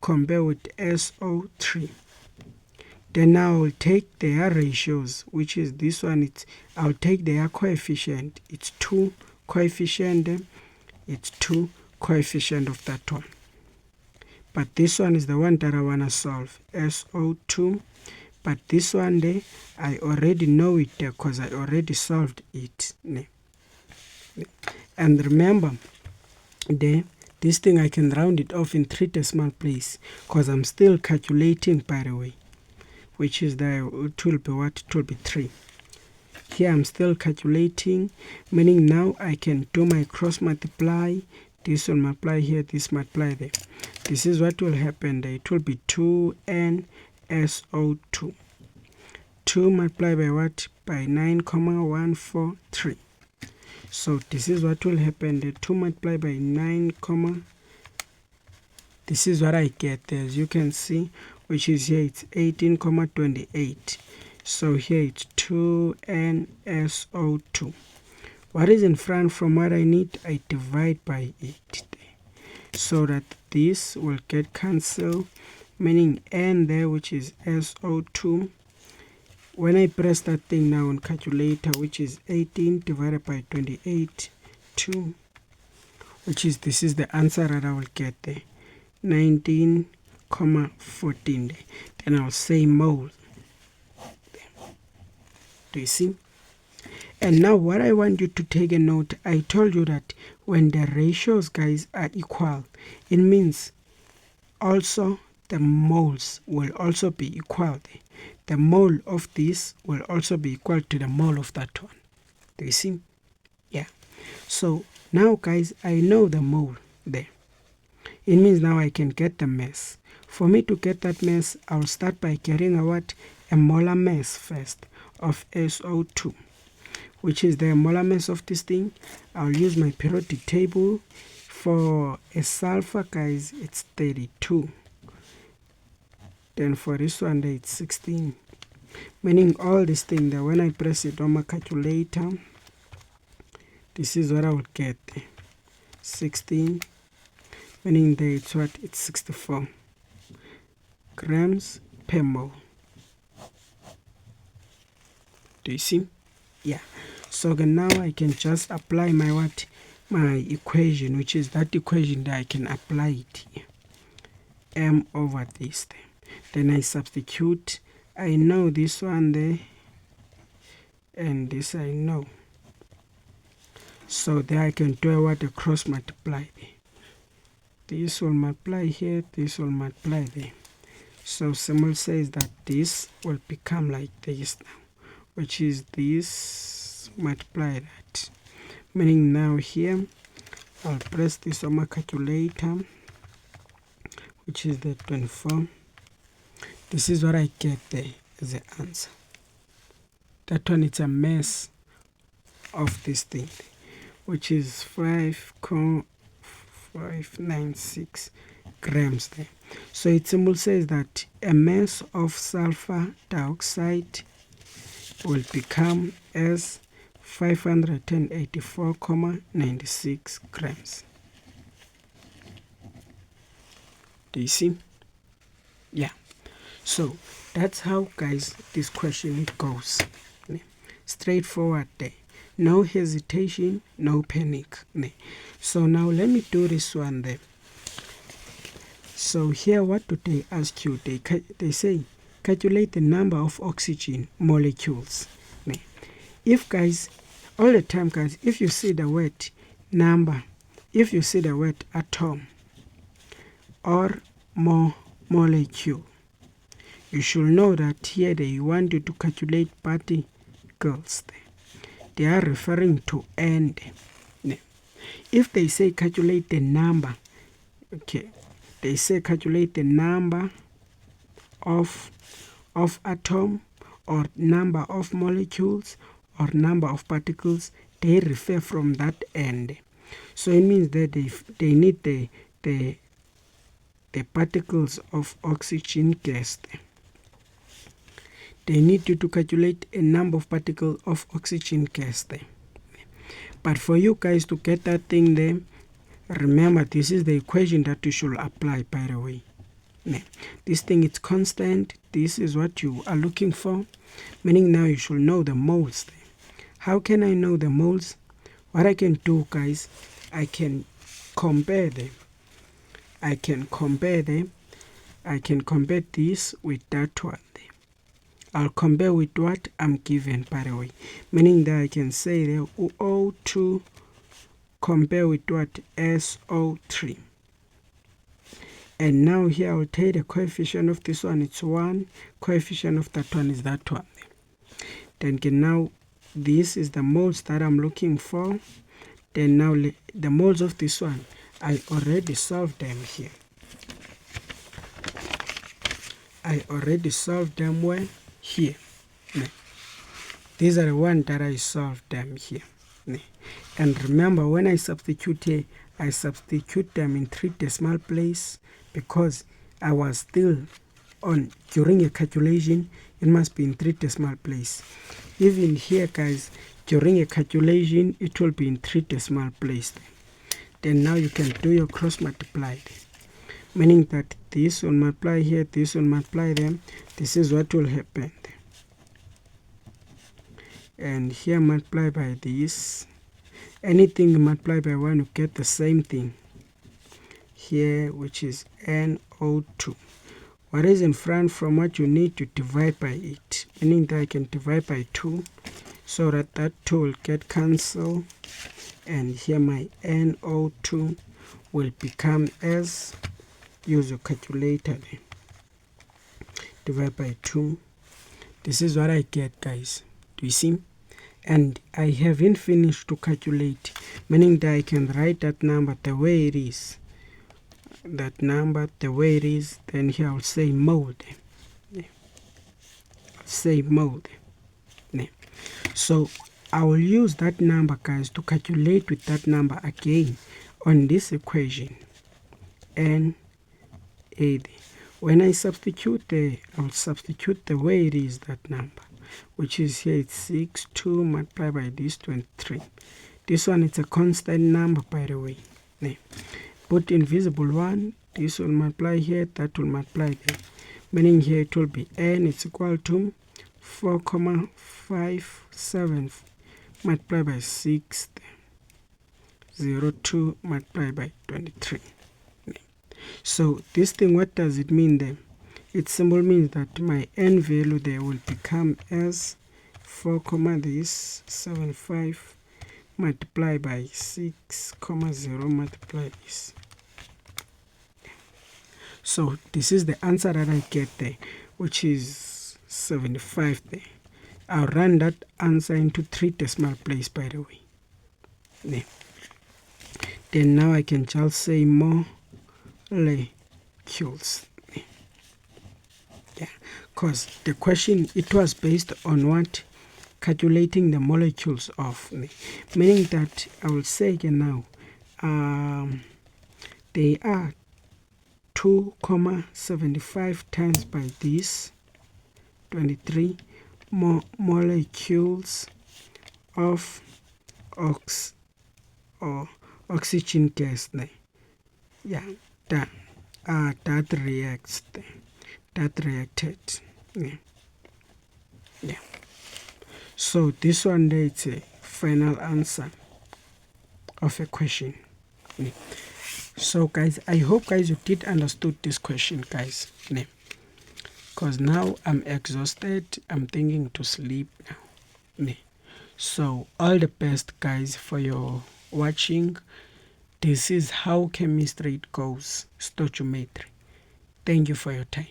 compare with SO3. Then now I'll take their ratios, which is this one. I'll take their coefficient. It's 2 coefficient. It's 2 coefficient of that one. But this one is the one that I want to solve, SO2. But this one there, I already know it there because I already solved it. And remember, this thing I can round it off in 3 decimal place because I'm still calculating, by the way, which is it will be what? It will be 3. Here I'm still calculating, meaning now I can do my cross multiply. This will multiply here, this multiply there. This is what will happen there. It will be 2n SO2. 2 multiplied by what? By 9,143. So this is what will happen. The 2 multiplied by 9, this is what I get, as you can see, which is here it's 18,28. So here it's 2nSO2. What is in front from what I need? I divide by 8 so that this will get cancelled, meaning n there, which is SO2. When I press that thing now on calculator, which is 18 divided by 28, 2, which is, this is the answer that I will get there, 19,14. Then I'll say mole. Do you see? And now what I want you to take a note, I told you that when the ratios, guys, are equal, it means also the moles will also be equal. The mole of this will also be equal to the mole of that one. Do you see? Yeah. So now, guys, I know the mole there. It means now I can get the mass. For me to get that mass, I'll start by getting a molar mass first of SO2, which is the molar mass of this thing. I'll use my periodic table. For a sulfur, guys, it's 32. Then for this one, it's 16. Meaning all this thing that when I press it on my calculator, this is what I would get. 16. Meaning there it's what? It's 64 grams per mole. Do you see? Yeah. So now I can just apply my equation, which is that equation that I can apply it here. M over this thing. Then I substitute. I know this one there, and this I know. So there I can do a cross multiply there. This will multiply here, this will multiply there. So symbol says that this will become like this now, which is this multiply that. Meaning now here, I'll press this on my calculator, which is the 24. This is what I get there as the answer. That one, it's a mass of this thing, which is 5,596 grams there. So it symbol says that a mass of sulfur dioxide will become as 584,96 grams. Do you see? Yeah. So that's how, guys, this question goes. Straightforward there. No hesitation, no panic. So now let me do this one there. So here, what do they ask you? They say calculate the number of oxygen molecules. If, guys, all the time, guys, if you see the word number, if you see the word atom or molecule, you should know that here they want you to calculate particles. They are referring to n. If they say calculate the number, okay, they say calculate the number of atom or number of molecules or number of particles, they refer from that end. So it means that they need the particles of oxygen gas. They need you to calculate a number of particles of oxygen gas there. But for you guys to get that thing there, remember this is the equation that you should apply, by the way. This thing is constant. This is what you are looking for, meaning now you should know the moles. How can I know the moles? What I can do, guys, I can compare them. I can compare this with that one. I'll compare with what I'm given, by the way, meaning that I can say the O2 compare with what? SO3. And now here I'll take the coefficient of this one, it's 1, coefficient of that one is that one. Then now this is the moles that I'm looking for. Then now the moles of this one, I already solved them here. I already solved them where? Here. These are the ones that I solved them here. And remember, when I substitute here, I substitute them in 3 decimal place because I was still on during a calculation. It must be in 3 decimal place. Even here, guys, during a calculation, it will be in 3 decimal place. Then now you can do your cross multiply, meaning that this will multiply here, this will multiply them. This is what will happen. And here multiply by this. Anything multiplied by 1, you get the same thing here, which is NO2. What is in front from what you need to divide by it, meaning that I can divide by 2 so that that 2 will get cancelled, and here my NO2 will become as, use your calculator, divide by 2. This is what I get, guys. Do you see? And I haven't finished to calculate, meaning that I can write that number the way it is. That number the way it is, then here I'll say mole. Say mole. So I will use that number, guys, to calculate with that number again on this equation. And when I substitute I'll substitute the way it is, that number, which is here it's 6, 2 multiplied by this 23. This one it's a constant number, by the way. Put invisible 1, this will multiply here, that will multiply there, meaning here it will be n, it's equal to 4,570 multiplied by 6, 0.2 multiplied by 23. So this thing, what does it mean then? It simply means that my n value there will become as 4,75 multiplied by 6, 0 multiply this. So this is the answer that I get there, which is 75 there. I'll run that answer into 3 decimal place, by the way. Then now I can just say molecules. Because the question, it was based on what? Calculating the molecules of, meaning that I will say again now, they are 2,75 times by this 23 molecules of oxygen gas. That reacts, that reacted. So this one there, it's a final answer of a question. So guys, I hope guys you did understood this question, guys, because now I'm exhausted, I'm thinking to sleep now. So all the best, guys, for your watching. This is how chemistry goes, stoichiometry. Thank you for your time.